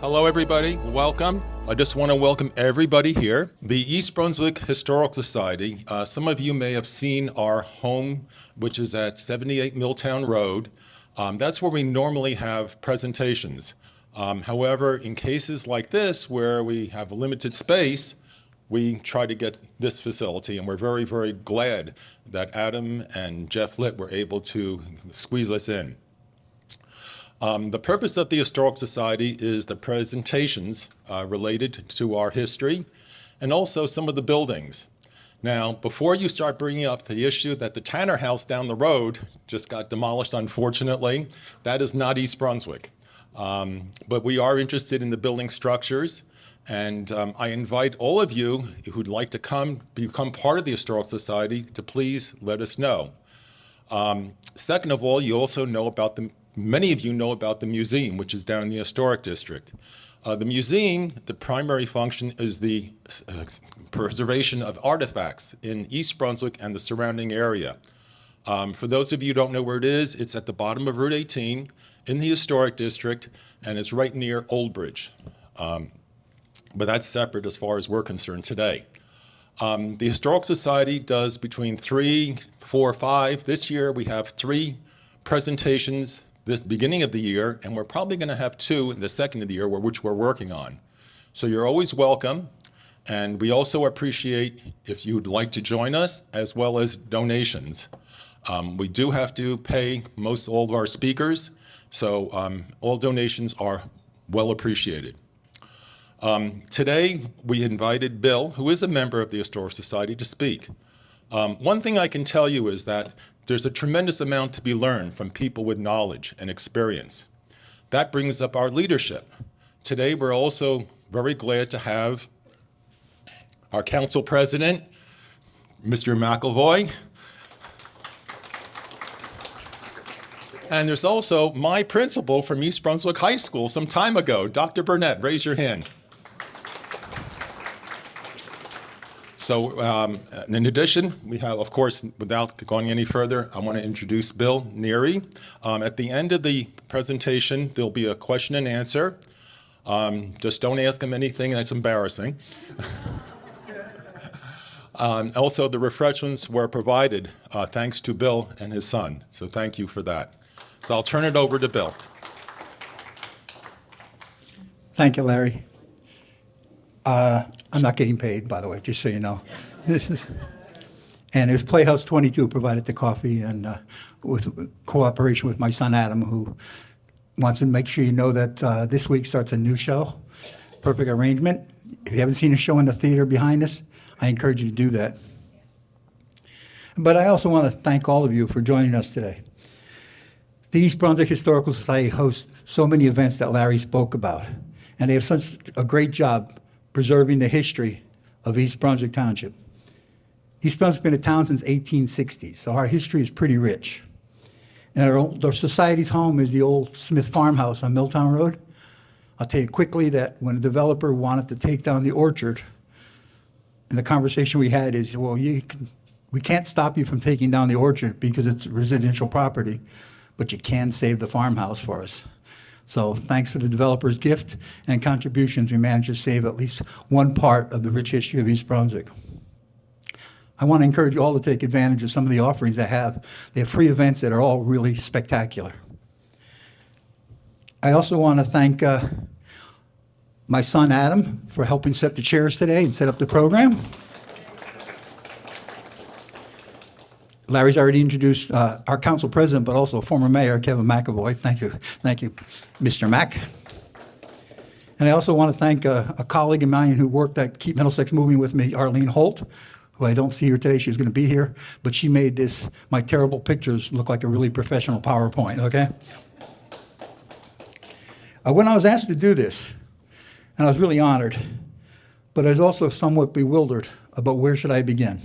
Hello, everybody. Welcome. I just want to welcome everybody here. The East Brunswick Historical Society, some of you may have seen our home, which is at 78 Milltown Road. That's where we normally have presentations. However, in cases like this, where we have limited space, we try to get this facility, and we're very, very glad that Adam and Jeff Litt were able to squeeze us in. The purpose of the Historical Society is the presentations related to our history and also some of the buildings. Now, before you start bringing up the issue that the Tanner House down the road just got demolished, unfortunately, that is not East Brunswick. But we are interested in the building structures, and I invite all of you who'd like to become part of the Historical Society to please let us know. Second of all, you also know about many of you know about the museum, which is down in the Historic District. The museum, the primary function is the preservation of artifacts in East Brunswick and the surrounding area. For those of you who don't know where it is, it's at the bottom of Route 18 in the Historic District, and it's right near Old Bridge. But that's separate as far as we're concerned today. The Historical Society does between 3, 4, 5. This year we have 3 presentations this beginning of the year, and we're probably going to have 2 in the second of the year, which we're working on. So you're always welcome, and we also appreciate if you'd like to join us, as well as donations. We do have to pay all of our speakers, so all donations are well appreciated. Today, we invited Bill, who is a member of the Historical Society, to speak. One thing I can tell you is that there's a tremendous amount to be learned from people with knowledge and experience. That brings up our leadership. Today, we're also very glad to have our council president, Mr. McElvoy. And there's also my principal from East Brunswick High School some time ago, Dr. Burnett. Raise your hand. So in addition, we have, of course, without going any further, I want to introduce Bill Neary. At the end of the presentation, there'll be a question and answer. Just don't ask him anything that's embarrassing. Also, the refreshments were provided thanks to Bill and his son. So thank you for that. So I'll turn it over to Bill. Thank you, Larry. I'm not getting paid, by the way, just so you know. And it was Playhouse 22 provided the coffee, and with cooperation with my son Adam, who wants to make sure you know that this week starts a new show, Perfect Arrangement. If you haven't seen a show in the theater behind us, I encourage you to do that. But I also want to thank all of you for joining us today. The East Brunswick Historical Society hosts so many events that Larry spoke about, and they have such a great job preserving the history of East Brunswick Township. East Brunswick's been a town since 1860, so our history is pretty rich. And our society's home is the old Smith farmhouse on Milltown Road. I'll tell you quickly that when a developer wanted to take down the orchard, and the conversation we had is, well, we can't stop you from taking down the orchard because it's residential property, but you can save the farmhouse for us. So thanks for the developer's gift and contributions, we managed to save at least one part of the rich history of East Brunswick. I want to encourage you all to take advantage of some of the offerings they have. They have free events that are all really spectacular. I also want to thank my son Adam for helping set the chairs today and set up the program. Larry's already introduced our council president, but also former mayor, Kevin McElvoy. Thank you, Mr. Mack. And I also want to thank a colleague of mine who worked at Keep Middlesex Moving with me, Arlene Holt, who I don't see here today. She was going to be here, but she made my terrible pictures look like a really professional PowerPoint, okay? When I was asked to do this, and I was really honored, but I was also somewhat bewildered about where should I begin.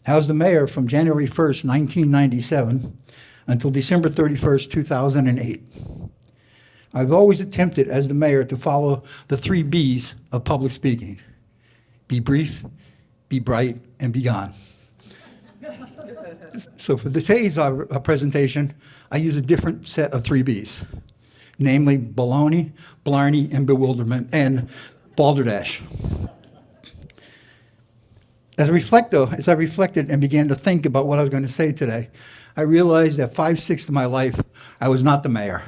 I was the mayor from January 1st, 1997 until December 31st, 2008. I've always attempted as the mayor to follow the 3 B's of public speaking. Be brief, be bright, and be gone. So for today's presentation, I use a different set of 3 B's. namely baloney, blarney, and bewilderment, and balderdash. As I reflected and began to think about what I was going to say today, I realized that 5/6 of my life, I was not the mayor.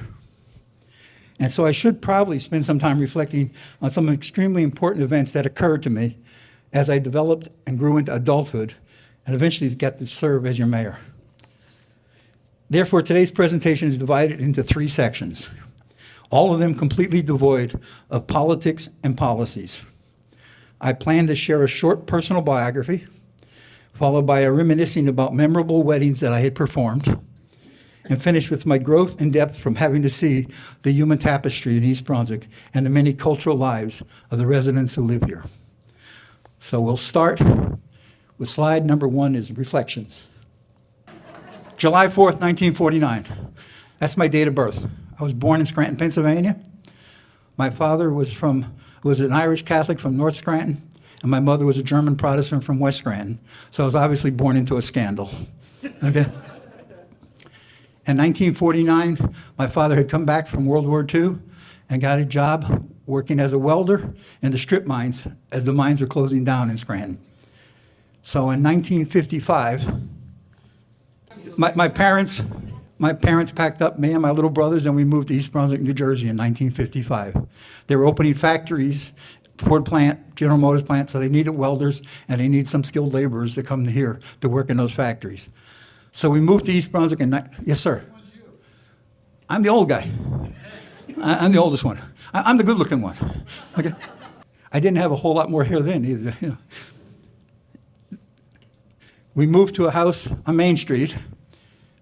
And so I should probably spend some time reflecting on some extremely important events that occurred to me as I developed and grew into adulthood and eventually got to serve as your mayor. Therefore, today's presentation is divided into 3 sections, all of them completely devoid of politics and policies. I plan to share a short personal biography, followed by a reminiscing about memorable weddings that I had performed, and finish with my growth and depth from having to see the human tapestry in East Brunswick and the many cultural lives of the residents who live here. So we'll start with slide number 1 is reflections. July 4th, 1949. That's my date of birth. I was born in Scranton, Pennsylvania. My father was an Irish Catholic from North Scranton, and my mother was a German Protestant from West Scranton. So I was obviously born into a scandal. Okay. In 1949, my father had come back from World War II and got a job working as a welder in the strip mines as the mines were closing down in Scranton. So in 1955, my parents packed up me and my little brothers, and we moved to East Brunswick, New Jersey in 1955. They were opening factories, Ford plant, General Motors plant, so they needed welders and they needed some skilled laborers to come here to work in those factories. So we moved to East Brunswick yes, sir. I'm the old guy. I'm the oldest one. I'm the good-looking one. Okay. I didn't have a whole lot more hair then either. You know. We moved to a house on Main Street,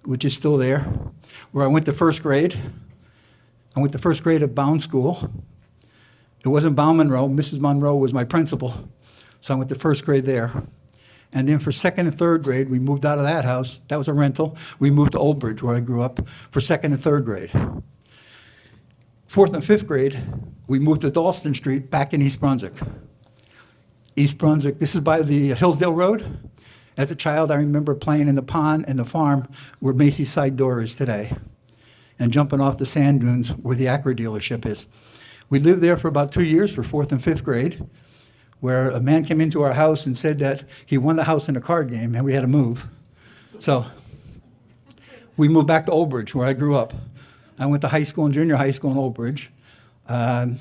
which is still there, where I went to first grade. I went to first grade at Bound School. It wasn't Bound Monroe. Mrs. Monroe was my principal, so I went to first grade there. And then for second and third grade, we moved out of that house. That was a rental. We moved to Old Bridge, where I grew up, for second and third grade. Fourth and fifth grade, we moved to Dalston Street, back in East Brunswick. East Brunswick, this is by the Hillsdale Road. As a child, I remember playing in the pond and the farm where Macy's side door is today, and jumping off the sand dunes where the Acura dealership is. We lived there for about 2 years, for fourth and fifth grade, where a man came into our house and said that he won the house in a card game and we had to move. So we moved back to Old Bridge, where I grew up. I went to high school and junior high school in Old Bridge. Attended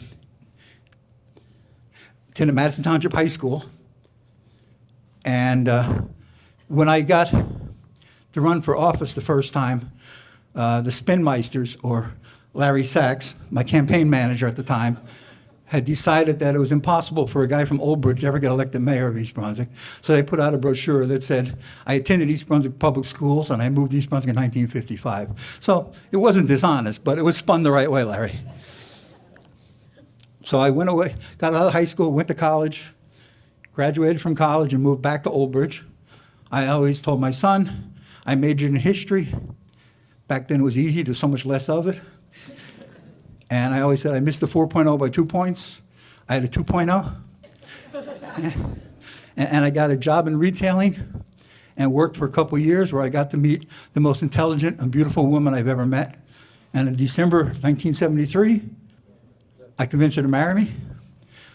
Madison Township High School. And when I got to run for office the first time, the Spinmeisters, or Larry Sachs, my campaign manager at the time, had decided that it was impossible for a guy from Old Bridge to ever get elected mayor of East Brunswick. So they put out a brochure that said, I attended East Brunswick Public Schools and I moved to East Brunswick in 1955. So it wasn't dishonest, but it was spun the right way, Larry. So I went away, got out of high school, went to college, graduated from college and moved back to Old Bridge. I always told my son, I majored in history. Back then it was easy, there's so much less of it. And I always said I missed the 4.0 by 2 points. I had a 2.0. And I got a job in retailing and worked for a couple of years where I got to meet the most intelligent and beautiful woman I've ever met. And in December 1973, I convinced her to marry me.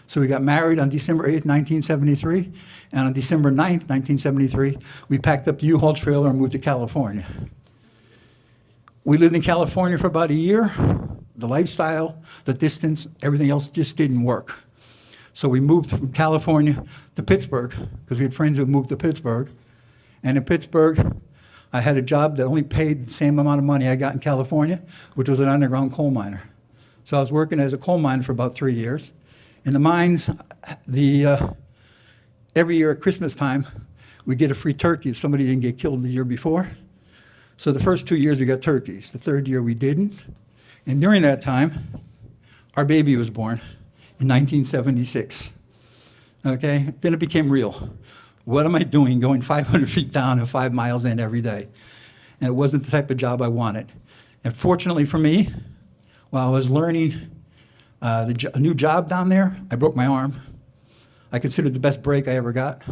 So we got married on December 8th, 1973. And on December 9th, 1973, we packed up the U-Haul trailer and moved to California. We lived in California for about a year. The lifestyle, the distance, everything else just didn't work. So we moved from California to Pittsburgh because we had friends who moved to Pittsburgh. And in Pittsburgh, I had a job that only paid the same amount of money I got in California, which was an underground coal miner. So I was working as a coal miner for about 3 years. In the mines, every year at Christmas time, we get a free turkey if somebody didn't get killed the year before. So the first 2 years we got turkeys. The third year we didn't. And during that time, our baby was born in 1976. Okay? Then it became real. What am I doing going 500 feet down and 5 miles in every day? And it wasn't the type of job I wanted. And fortunately for me, while I was learning a new job down there, I broke my arm. I considered the best break I ever got.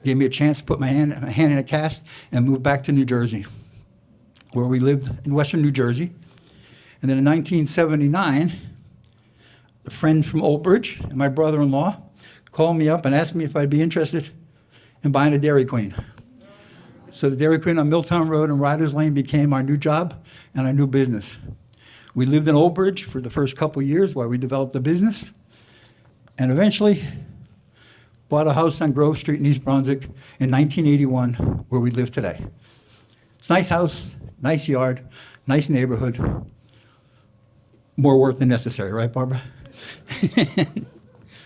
Gave me a chance to put my hand in a cast and move back to New Jersey, where we lived in western New Jersey. And then in 1979, a friend from Old Bridge and my brother-in-law called me up and asked me if I'd be interested in buying a Dairy Queen. So the Dairy Queen on Milltown Road and Riders Lane became our new job and our new business. We lived in Old Bridge for the first couple of years while we developed the business, and eventually bought a house on Grove Street in East Brunswick in 1981, where we live today. It's a nice house, nice yard, nice neighborhood. More work than necessary, right, Barbara?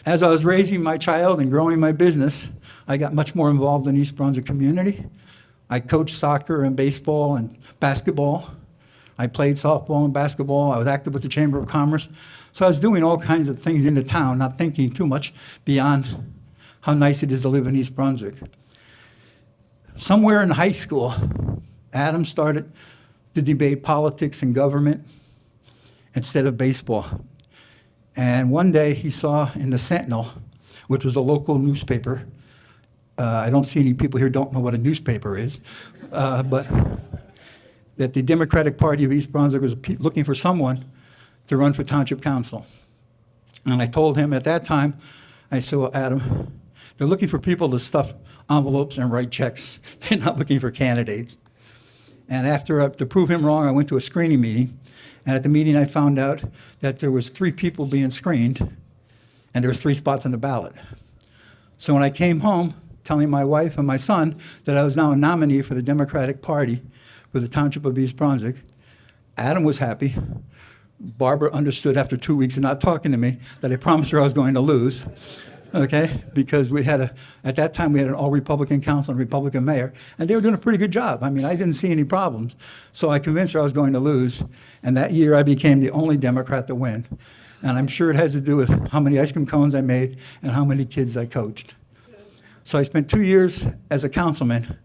As I was raising my child and growing my business, I got much more involved in the East Brunswick community. I coached soccer and baseball and basketball. I played softball and basketball. I was active with the Chamber of Commerce. So I was doing all kinds of things in the town, not thinking too much beyond how nice it is to live in East Brunswick. Somewhere in high school, Adam started to debate politics and government instead of baseball. And one day he saw in the Sentinel, which was a local newspaper, I don't see any people here don't know what a newspaper is, but that the Democratic Party of East Brunswick was looking for someone to run for Township Council. And I told him at that time, I said, well, Adam, they're looking for people to stuff envelopes and write checks. They're not looking for candidates. And to prove him wrong, I went to a screening meeting. And at the meeting, I found out that there was 3 people being screened, and there was 3 spots on the ballot. So when I came home, telling my wife and my son that I was now a nominee for the Democratic Party for the Township of East Brunswick, Adam was happy. Barbara understood after 2 weeks of not talking to me that I promised her I was going to lose, okay? Because at that time, we had an all-Republican council and Republican mayor, and they were doing a pretty good job. I mean, I didn't see any problems. So I convinced her I was going to lose, and that year I became the only Democrat to win. And I'm sure it has to do with how many ice cream cones I made and how many kids I coached. So I spent 2 years as a councilman,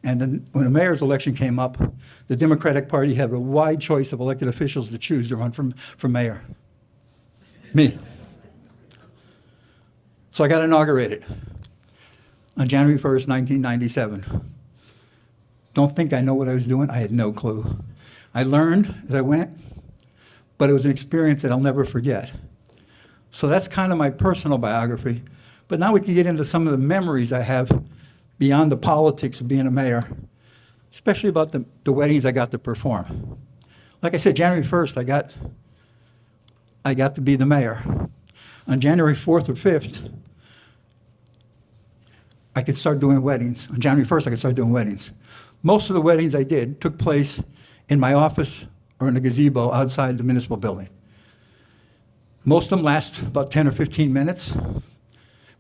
and then when the mayor's election came up, the Democratic Party had a wide choice of elected officials to choose to run for mayor. Me. So I got inaugurated on January 1st, 1997. Don't think I know what I was doing. I had no clue. I learned as I went, but it was an experience that I'll never forget. So that's kind of my personal biography. But now we can get into some of the memories I have beyond the politics of being a mayor, especially about the weddings I got to perform. Like I said, January 1st, I got to be the mayor. On January 4th or 5th, I could start doing weddings. On January 1st, I could start doing weddings. Most of the weddings I did took place in my office or in a gazebo outside the municipal building. Most of them last about 10 or 15 minutes.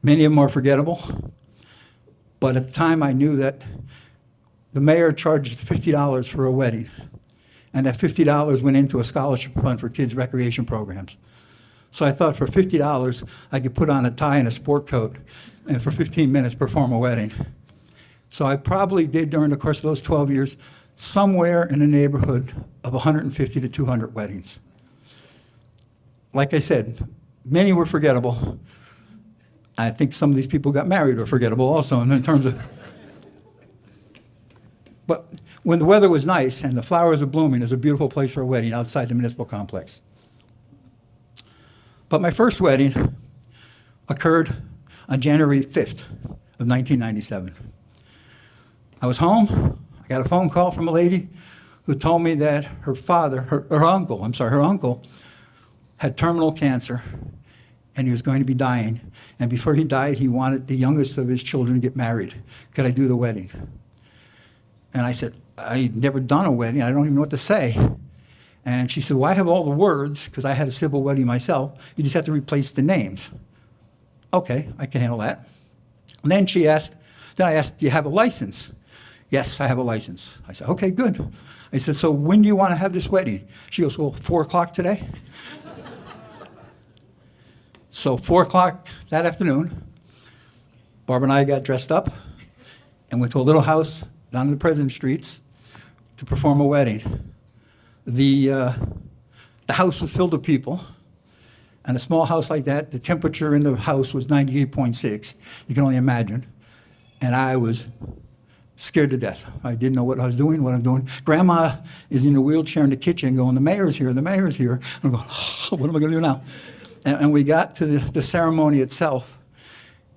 Many of them are forgettable. But at the time, I knew that the mayor charged $50 for a wedding, and that $50 went into a scholarship fund for kids' recreation programs. So I thought for $50, I could put on a tie and a sport coat, and for 15 minutes perform a wedding. So I probably did, during the course of those 12 years, somewhere in the neighborhood of 150 to 200 weddings. Like I said, many were forgettable. I think some of these people who got married were forgettable also in terms of. But when the weather was nice and the flowers were blooming, it was a beautiful place for a wedding outside the municipal complex. But my first wedding occurred on January 5th of 1997. I was home. I got a phone call from a lady who told me that her uncle had terminal cancer, and he was going to be dying. And before he died, he wanted the youngest of his children to get married. Could I do the wedding? And I said, I'd never done a wedding. I don't even know what to say. And she said, well, I have all the words, because I had a civil wedding myself. You just have to replace the names. Okay, I can handle that. And then I asked, do you have a license? Yes, I have a license. I said, okay, good. I said, so when do you want to have this wedding? She goes, well, 4 o'clock today. So 4 o'clock that afternoon, Barbara and I got dressed up and went to a little house down in the President Streets to perform a wedding. The house was filled with people, and a small house like that, the temperature in the house was 98.6. You can only imagine. And I was scared to death. I didn't know what I was doing, what I'm doing. Grandma is in a wheelchair in the kitchen going, the mayor's here, the mayor's here. I'm going, oh, what am I going to do now? And we got to the ceremony itself,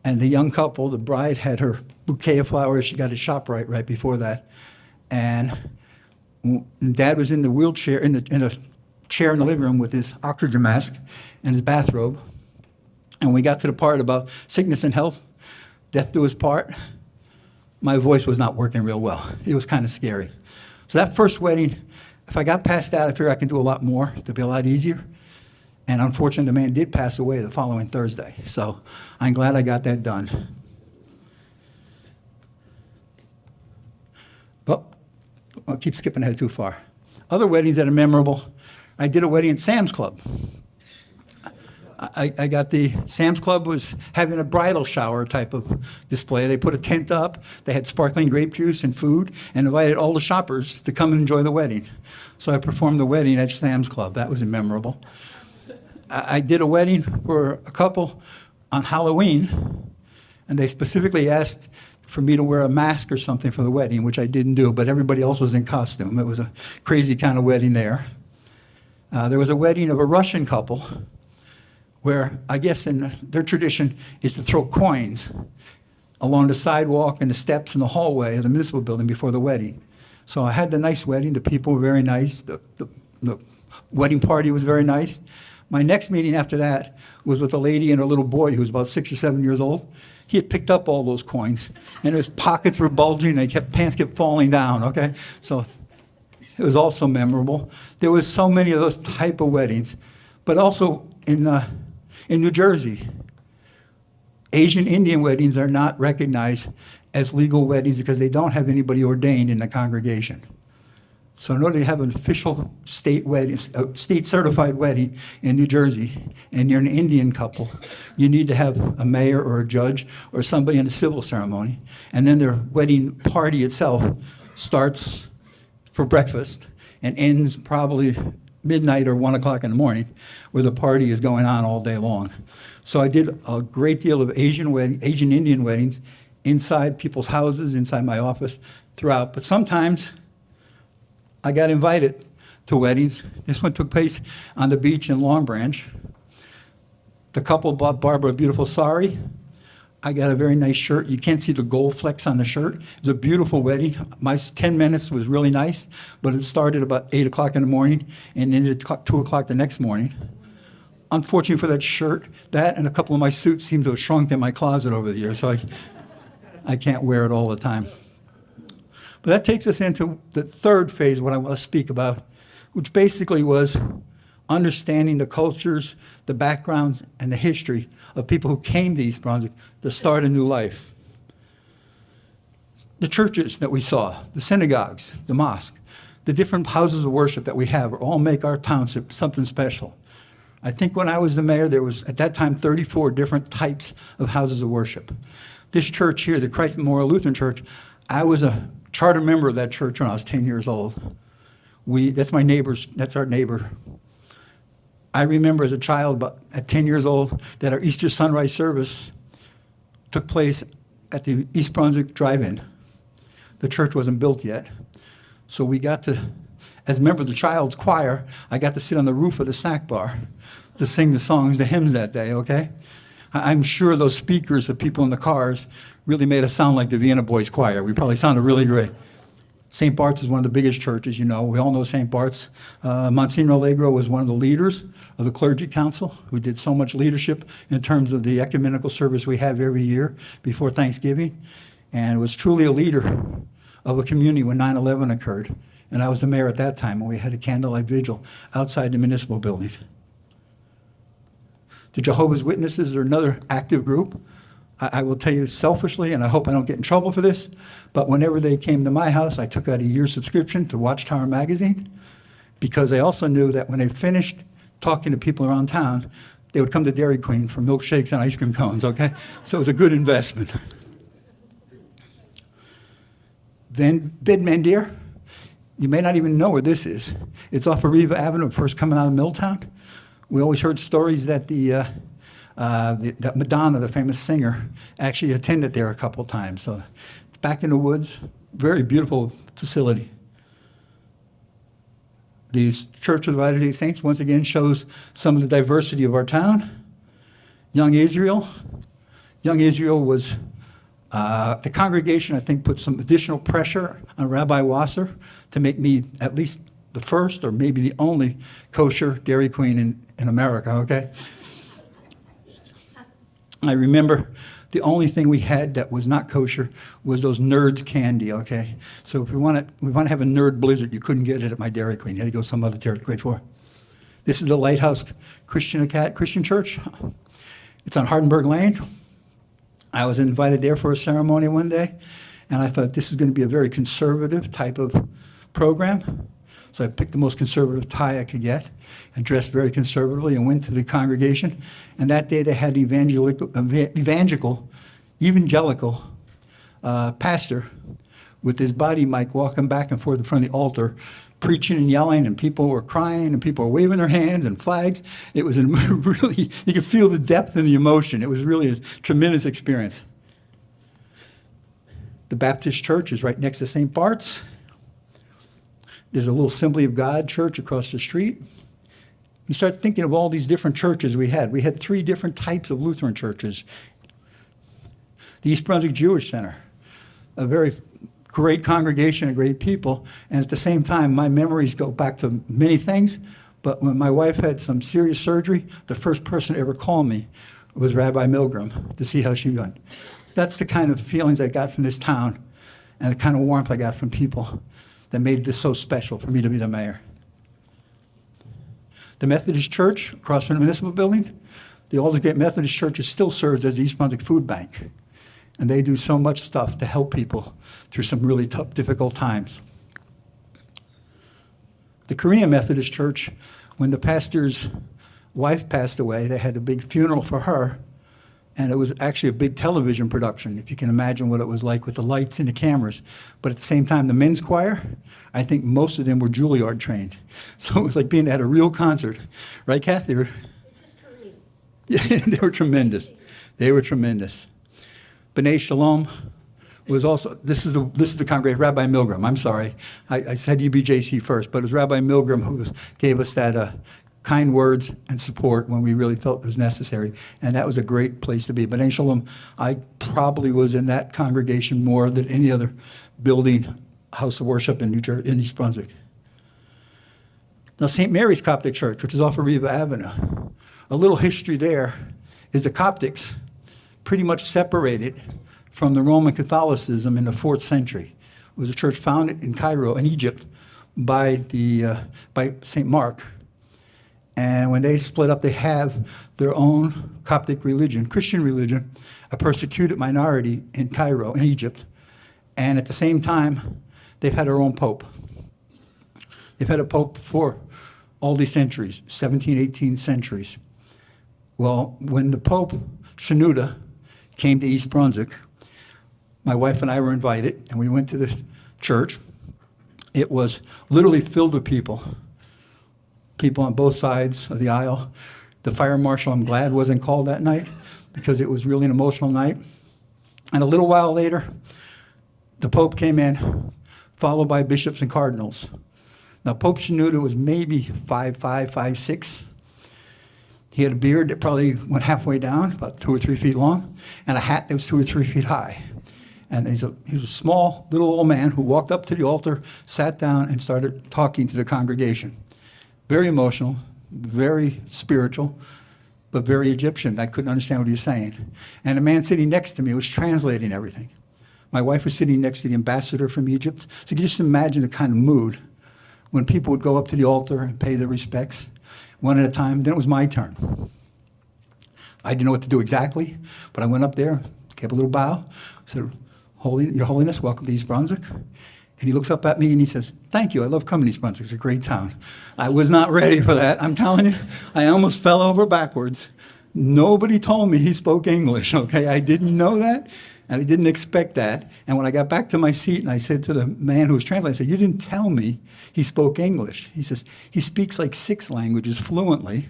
and the young couple, the bride, had her bouquet of flowers. She got a ShopRite right before that. And Dad was in the wheelchair, in a chair in the living room with his oxygen mask and his bathrobe. And we got to the part about sickness and health, death do us part. My voice was not working real well. It was kind of scary. So that first wedding, if I got past that, I figured I could do a lot more. It'd be a lot easier. And unfortunately, the man did pass away the following Thursday. So I'm glad I got that done. But I'll keep skipping ahead too far. Other weddings that are memorable, I did a wedding at Sam's Club. I got the Sam's Club was having a bridal shower type of display. They put a tent up, they had sparkling grape juice and food, and invited all the shoppers to come and enjoy the wedding. So I performed the wedding at Sam's Club. That was memorable. I did a wedding for a couple on Halloween, and they specifically asked for me to wear a mask or something for the wedding, which I didn't do, but everybody else was in costume. It was a crazy kind of wedding there. There was a wedding of a Russian couple where I guess in their tradition is to throw coins along the sidewalk and the steps in the hallway of the municipal building before the wedding. So I had the nice wedding. The people were very nice. The wedding party was very nice. My next meeting after that was with a lady and her little boy who was about 6 or 7 years old. He had picked up all those coins, and his pockets were bulging, and pants kept falling down, okay? So it was also memorable. There was so many of those type of weddings, but also in New Jersey, Asian Indian weddings are not recognized as legal weddings because they don't have anybody ordained in the congregation. So in order to have an official state wedding, state certified wedding in New Jersey, and you're an Indian couple, you need to have a mayor or a judge or somebody in the civil ceremony. And then their wedding party itself starts for breakfast and ends probably midnight or 1 o'clock in the morning, where the party is going on all day long. So I did a great deal of Asian Indian weddings inside people's houses, inside my office, throughout. But sometimes I got invited to weddings. This one took place on the beach in Long Branch. The couple bought Barbara a beautiful sari. I got a very nice shirt. You can't see the gold flecks on the shirt. It was a beautiful wedding. My 10 minutes was really nice, but it started about 8 o'clock in the morning and ended at 2 o'clock the next morning. Unfortunately for that shirt, that and a couple of my suits seem to have shrunk in my closet over the years, so I can't wear it all the time. But that takes us into the third phase, what I want to speak about, which basically was understanding the cultures, the backgrounds, and the history of people who came to East Brunswick to start a new life. The churches that we saw, the synagogues, the mosque, the different houses of worship that we have all make our township something special. I think when I was the mayor, there was, at that time, 34 different types of houses of worship. This church here, the Christ Memorial Lutheran Church, I was a charter member of that church when I was 10 years old. That's our neighbor. I remember as a child, at 10 years old, that our Easter sunrise service took place at the East Brunswick Drive-In. The church wasn't built yet. So we got to, as a member of the child's choir, I got to sit on the roof of the snack bar to sing the songs, the hymns that day, okay? I'm sure those speakers, the people in the cars, really made us sound like the Vienna Boys Choir. We probably sounded really great. St. Bart's is one of the biggest churches, you know. We all know St. Bart's. Monsignor Allegro was one of the leaders of the Clergy Council, who did so much leadership in terms of the ecumenical service we have every year before Thanksgiving, and was truly a leader of a community when 9/11 occurred. And I was the mayor at that time, and we had a candlelight vigil outside the municipal building. The Jehovah's Witnesses are another active group. I will tell you selfishly, and I hope I don't get in trouble for this, but whenever they came to my house, I took out a year's subscription to Watchtower magazine, because I also knew that when they finished talking to people around town, they would come to Dairy Queen for milkshakes and ice cream cones, okay? So it was a good investment. Then Bidmandir, you may not even know where this is. It's off of Riva Avenue, first coming out of Milltown. We always heard stories that that Madonna, the famous singer, actually attended there a couple times. So it's back in the woods, very beautiful facility. The Church of the Latter-day Saints, once again, shows some of the diversity of our town. Young Israel. Young Israel was, the congregation, I think, put some additional pressure on Rabbi Wasser to make me at least the first or maybe the only kosher Dairy Queen in America, okay? I remember the only thing we had that was not kosher was those Nerds candy, okay? So if we want to have a Nerd Blizzard, you couldn't get it at my Dairy Queen. You had to go some other Dairy Queen for. This is the Lighthouse Christian Church. It's on Hardenberg Lane. I was invited there for a ceremony one day, and I thought this is going to be a very conservative type of program. So I picked the most conservative tie I could get and dressed very conservatively and went to the congregation. And that day they had an evangelical pastor with his body mic walking back and forth in front of the altar, preaching and yelling, and people were crying and people were waving their hands and flags. It was really, you could feel the depth and the emotion. It was really a tremendous experience. The Baptist church is right next to St. Bart's. There's a little Assembly of God church across the street. You start thinking of all these different churches we had. We had 3 different types of Lutheran churches. The East Brunswick Jewish Center, a very great congregation of great people. And at the same time, my memories go back to many things. But when my wife had some serious surgery, the first person to ever call me was Rabbi Milgram to see how she was doing. That's the kind of feelings I got from this town and the kind of warmth I got from people that made this so special for me to be the mayor. The Methodist Church across from the municipal building, the Aldersgate Methodist Church still serves as the East Brunswick Food Bank. And they do so much stuff to help people through some really tough, difficult times. The Korean Methodist Church, when the pastor's wife passed away, they had a big funeral for her. And it was actually a big television production, if you can imagine what it was like with the lights and the cameras. But at the same time, the men's choir, I think most of them were Juilliard trained. So it was like being at a real concert. Right, Kath? They were Yeah, they were tremendous. They were tremendous. B'nai Shalom was also, this is the congregation, Rabbi Milgram, I'm sorry. I said UBJC first, but it was Rabbi Milgram who gave us that kind words and support when we really felt it was necessary. And that was a great place to be. But B'nai Shalom, I probably was in that congregation more than any other building, house of worship in East Brunswick. Now, St. Mary's Coptic Church, which is off of Riva Avenue. A little history there is the Coptics pretty much separated from the Roman Catholicism in the 4th century. It was a church founded in Cairo, in Egypt, by St. Mark. And when they split up, they have their own Coptic religion, Christian religion, a persecuted minority in Cairo, in Egypt. And at the same time, they've had their own pope. They've had a pope for all these centuries, 17, 18 centuries. Well, when the Pope, Shenouda, came to East Brunswick, my wife and I were invited, and we went to the church. It was literally filled with people on both sides of the aisle. The fire marshal, I'm glad, wasn't called that night because it was really an emotional night. And a little while later, the Pope came in, followed by bishops and cardinals. Now, Pope Shenouda was maybe 5'5", 5'6". He had a beard that probably went halfway down, about 2 or 3 feet long, and a hat that was 2 or 3 feet high. And he was a small, little old man who walked up to the altar, sat down, and started talking to the congregation. Very emotional, very spiritual, but very Egyptian. I couldn't understand what he was saying. And the man sitting next to me was translating everything. My wife was sitting next to the ambassador from Egypt. So you can just imagine the kind of mood when people would go up to the altar and pay their respects, one at a time. Then it was my turn. I didn't know what to do exactly, but I went up there, gave a little bow, said, Your Holiness, welcome to East Brunswick. And he looks up at me and he says, thank you, I love coming to East Brunswick, it's a great town. I was not ready for that. I'm telling you, I almost fell over backwards. Nobody told me he spoke English, okay? I didn't know that, and I didn't expect that. And when I got back to my seat and I said to the man who was translating, I said, you didn't tell me he spoke English. He says, he speaks like 6 languages fluently.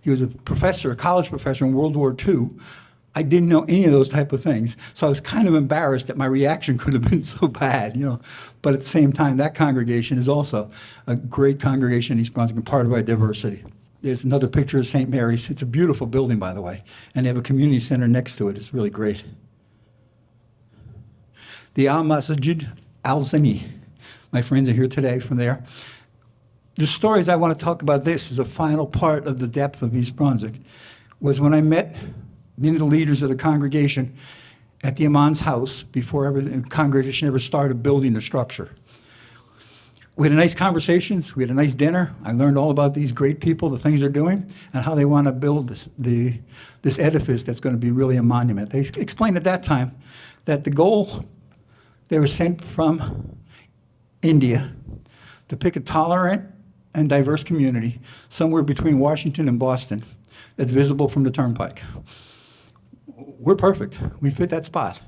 He was a professor, a college professor in World War II, I didn't know any of those type of things. So I was kind of embarrassed that my reaction could have been so bad, you know. But at the same time, that congregation is also a great congregation in East Brunswick and part of our diversity. There's another picture of St. Mary's. It's a beautiful building, by the way. And they have a community center next to it. It's really great. The Al-Masjid Al-Zani. My friends are here today from there. The stories I want to talk about, this is a final part of the depth of East Brunswick, was when I met many of the leaders of the congregation at the imam's house before the congregation ever started building the structure. We had nice conversations, we had a nice dinner. I learned all about these great people, the things they're doing, and how they want to build this edifice that's going to be really a monument. They explained at that time that the goal, they were sent from India to pick a tolerant and diverse community somewhere between Washington and Boston that's visible from the turnpike. We're perfect. We fit that spot.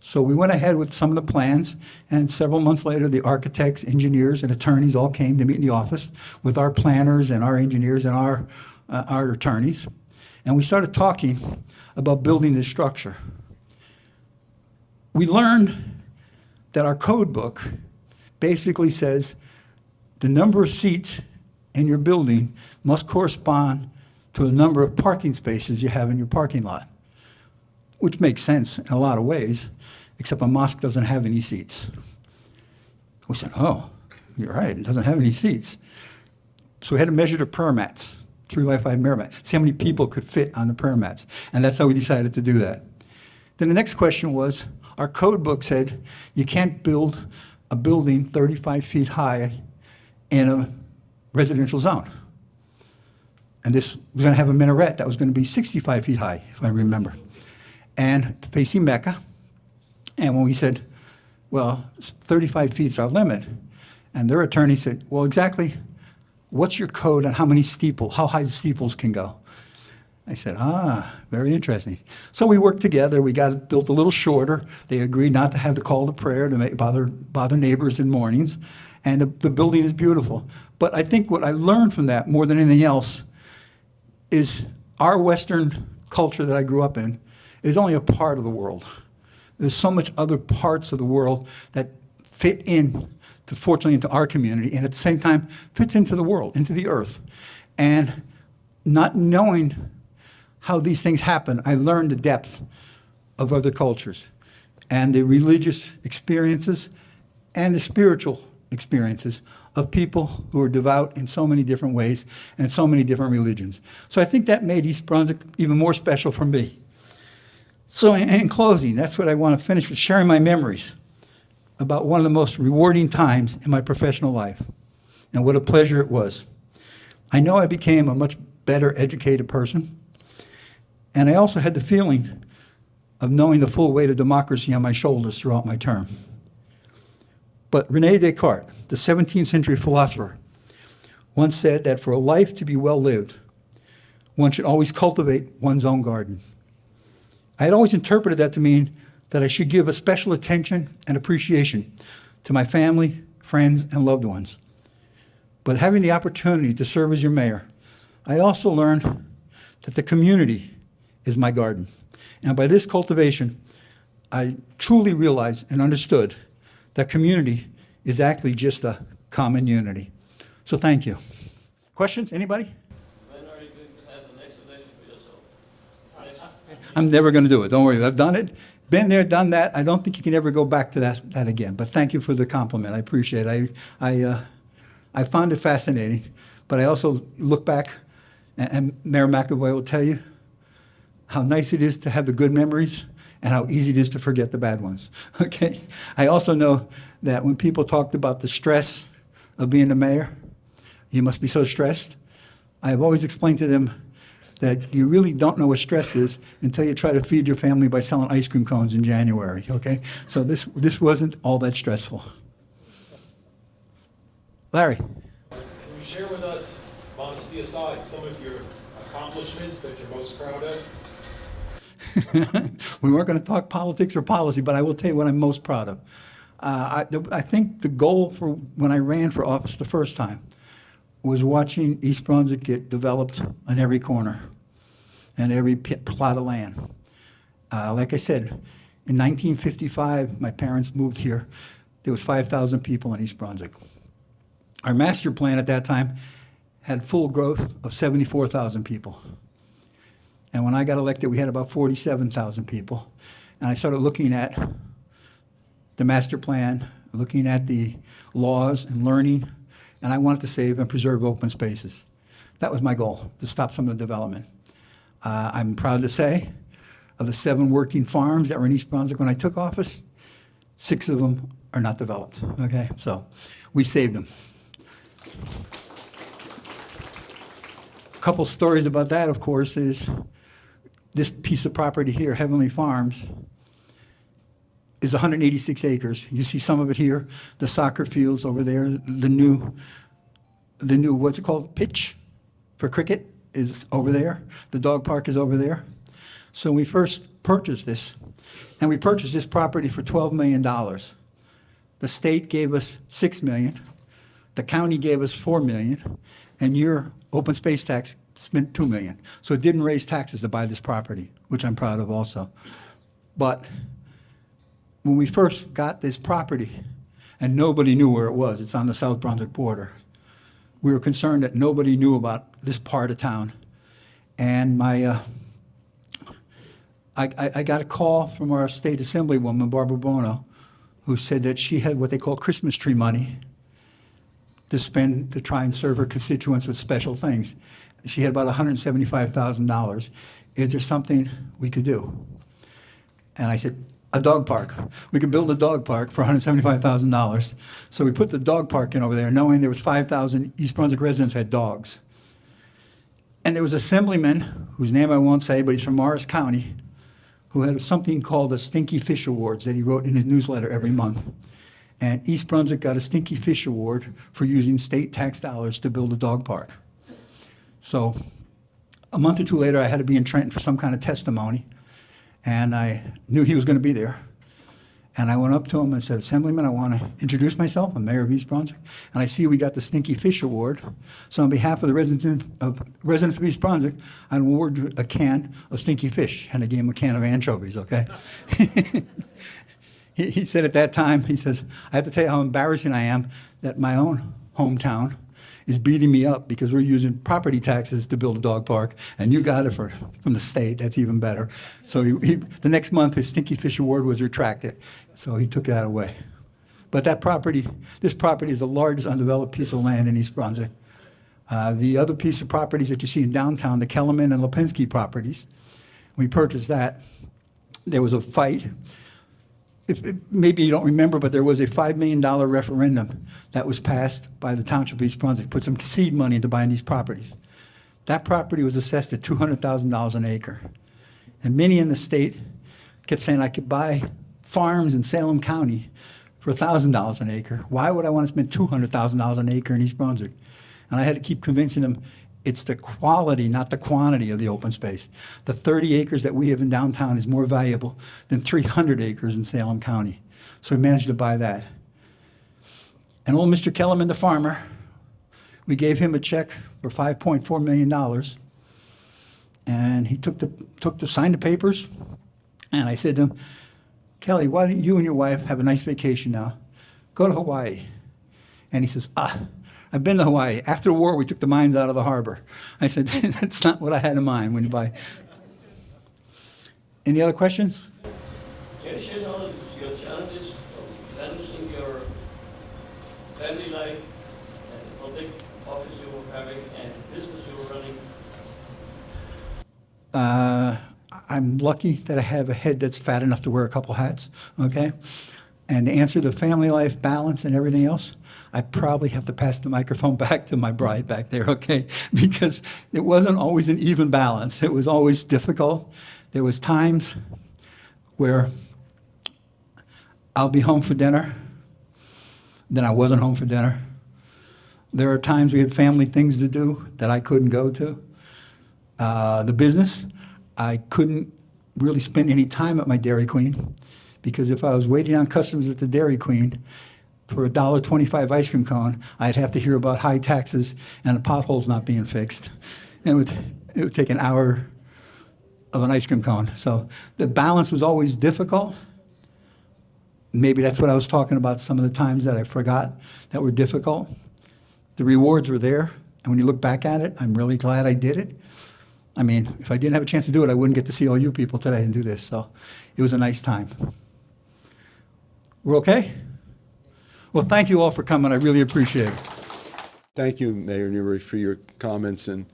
So we went ahead with some of the plans, and several months later, the architects, engineers, and attorneys all came to meet in the office with our planners and our engineers and our attorneys. And we started talking about building this structure. We learned that our code book basically says the number of seats in your building must correspond to the number of parking spaces you have in your parking lot, which makes sense in a lot of ways, except a mosque doesn't have any seats. We said, oh, you're right, it doesn't have any seats. So we had to measure the prayer mats, 3x5 prayer mat, see how many people could fit on the prayer mats. And that's how we decided to do that. Then the next question was, our code book said you can't build a building 35 feet high in a residential zone. And this was going to have a minaret that was going to be 65 feet high, if I remember, and facing Mecca. And when we said, well, 35 feet is our limit, and their attorney said, well, exactly, what's your code on how high the steeples can go? I said, very interesting. So we worked together. We got it built a little shorter. They agreed not to have the call to prayer to bother neighbors in mornings. And the building is beautiful. But I think what I learned from that more than anything else is our Western culture that I grew up in is only a part of the world. There's so much other parts of the world that fit fortunately into our community, and at the same time fits into the world, into the earth. And not knowing how these things happen, I learned the depth of other cultures and the religious experiences and the spiritual experiences of people who are devout in so many different ways and so many different religions. So I think that made East Brunswick even more special for me. So in closing, that's what I want to finish with, sharing my memories about one of the most rewarding times in my professional life, and what a pleasure it was. I know I became a much better educated person, and I also had the feeling of knowing the full weight of democracy on my shoulders throughout my term. But René Descartes, the 17th century philosopher, once said that for a life to be well lived, one should always cultivate one's own garden. I had always interpreted that to mean that I should give a special attention and appreciation to my family, friends, and loved ones. But having the opportunity to serve as your mayor, I also learned that the community is my garden. And by this cultivation, I truly realized and understood that community is actually just a common unity. So thank you. Questions, anybody? When are you going to have an explanation for yourself? I'm never going to do it. Don't worry. I've done it. Been there, done that. I don't think you can ever go back to that again. But thank you for the compliment. I appreciate it. I found it fascinating. But I also look back, and Mayor McAvoy will tell you how nice it is to have the good memories and how easy it is to forget the bad ones. Okay? I also know that when people talked about the stress of being the mayor, you must be so stressed. I have always explained to them that you really don't know what stress is until you try to feed your family by selling ice cream cones in January, okay? So this wasn't all that stressful. Larry. Can you share with us, modesty aside, some of your accomplishments that you're most proud of? We weren't going to talk politics or policy, but I will tell you what I'm most proud of. I think the goal for when I ran for office the first time was watching East Brunswick get developed on every corner and every plot of land. Like I said, in 1955, my parents moved here. There was 5,000 people in East Brunswick. Our master plan at that time had full growth of 74,000 people. And when I got elected, we had about 47,000 people. And I started looking at the master plan, looking at the laws and learning, and I wanted to save and preserve open spaces. That was my goal, to stop some of the development. I'm proud to say, of the 7 working farms that were in East Brunswick when I took office, 6 of them are not developed, okay? So we saved them. A couple stories about that, of course, is this piece of property here, Heavenly Farms, is 186 acres. You see some of it here, the soccer fields over there, the new, what's it called, pitch for cricket is over there. The dog park is over there. So we first purchased this, and we purchased this property for $12 million. The state gave us $6 million, the county gave us $4 million, and your open space tax spent $2 million. So it didn't raise taxes to buy this property, which I'm proud of also. But when we first got this property, and nobody knew where it was, it's on the South Brunswick border, we were concerned that nobody knew about this part of town. And I got a call from our state assemblywoman, Barbara Bono, who said that she had what they call Christmas tree money to spend to try and serve her constituents with special things. She had about $175,000. Is there something we could do? And I said, a dog park. We could build a dog park for $175,000. So we put the dog park in over there, knowing there was 5,000 East Brunswick residents had dogs. And there was an assemblyman, whose name I won't say, but he's from Morris County, who had something called the Stinky Fish Awards that he wrote in his newsletter every month. And East Brunswick got a Stinky Fish Award for using state tax dollars to build a dog park. So a month or 2 later, I had to be in Trenton for some kind of testimony. And I knew he was going to be there. And I went up to him and said, Assemblyman, I want to introduce myself. I'm Mayor of East Brunswick. And I see we got the Stinky Fish Award. So on behalf of the residents of East Brunswick, I award you a can of stinky fish. And I gave him a can of anchovies, okay? He said at that time, he says, I have to tell you how embarrassing I am that my own hometown is beating me up because we're using property taxes to build a dog park, and you got it from the state. That's even better. So the next month, his Stinky Fish Award was retracted, so he took that away. But this property is the largest undeveloped piece of land in East Brunswick. The other piece of properties that you see in downtown, the Kellerman and Lipinski properties, we purchased that. There was a fight. Maybe you don't remember, but there was a $5 million referendum that was passed by the Township of East Brunswick, put some seed money into buying these properties. That property was assessed at $200,000 an acre. And many in the state kept saying I could buy farms in Salem County for $1,000 an acre. Why would I want to spend $200,000 an acre in East Brunswick? And I had to keep convincing them it's the quality, not the quantity of the open space. The 30 acres that we have in downtown is more valuable than 300 acres in Salem County. So we managed to buy that. And old Mr. Kellerman, the farmer, we gave him a check for $5.4 million. And he signed the papers. And I said to him, Kelly, why don't you and your wife have a nice vacation now? Go to Hawaii. And he says, I've been to Hawaii. After the war, we took the mines out of the harbor. I said, that's not what I had in mind when you buy. Any other questions? Can you share some of your challenges of balancing your family life and the public office you were having and business you were running? I'm lucky that I have a head that's fat enough to wear a couple hats, okay? And to answer the family life balance and everything else, I probably have to pass the microphone back to my bride back there, okay? Because it wasn't always an even balance. It was always difficult. There was times where I'll be home for dinner, then I wasn't home for dinner. There are times we had family things to do that I couldn't go to. The business, I couldn't really spend any time at my Dairy Queen because if I was waiting on customers at the Dairy Queen for a $1.25 ice cream cone, I'd have to hear about high taxes and the potholes not being fixed. And it would take an hour of an ice cream cone. So the balance was always difficult. Maybe that's what I was talking about, some of the times that I forgot that were difficult. The rewards were there, and when you look back at it, I'm really glad I did it. I mean, if I didn't have a chance to do it, I wouldn't get to see all you people today and do this. So it was a nice time. We're okay? Well, thank you all for coming. I really appreciate it. Thank you, Mayor Neary, for your comments. And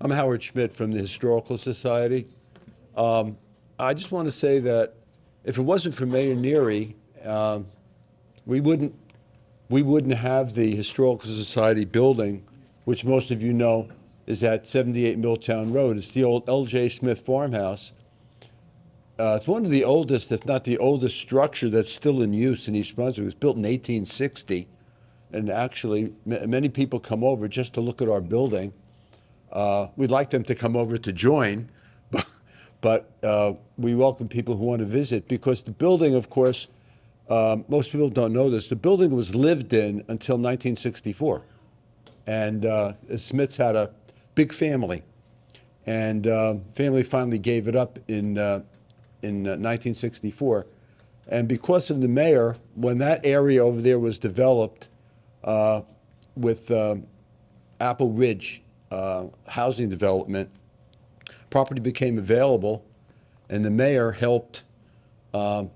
I'm Howard Schmidt from the Historical Society. I just want to say that if it wasn't for Mayor Neary, we wouldn't have the Historical Society building, which most of you know is at 78 Milltown Road. It's the old L.J. Smith farmhouse. It's one of the oldest, if not the oldest structure that's still in use in East Brunswick. It was built in 1860. And actually, many people come over just to look at our building. We'd like them to come over to join, but we welcome people who want to visit, because the building, of course, most people don't know this, the building was lived in until 1964. And Smiths had a big family, and family finally gave it up in 1964. And because of the mayor, when that area over there was developed with Apple Ridge housing development, property became available, and the mayor helped our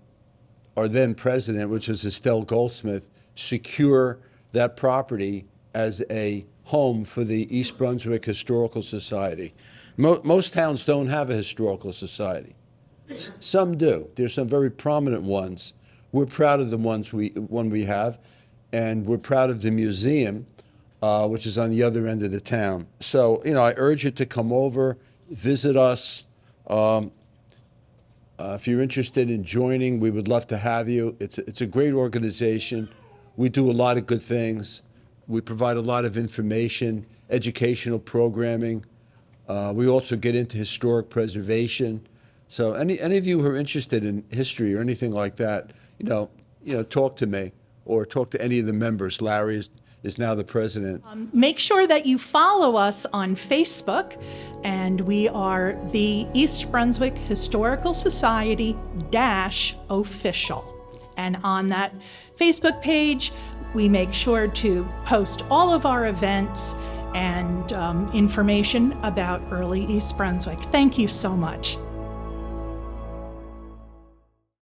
then president, which was Estelle Goldsmith, secure that property as a home for the East Brunswick Historical Society. Most towns don't have a historical society. Some do. There's some very prominent ones. We're proud of the one we have, and we're proud of the museum, which is on the other end of the town. So, I urge you to come over, visit us. If you're interested in joining, we would love to have you. It's a great organization. We do a lot of good things. We provide a lot of information, educational programming. We also get into historic preservation. So any of you who are interested in history or anything like that, talk to me or talk to any of the members. Larry is now the president. Make sure that you follow us on Facebook, and we are the East Brunswick Historical Society -official. And on that Facebook page, we make sure to post all of our events and information about early East Brunswick. Thank you so much.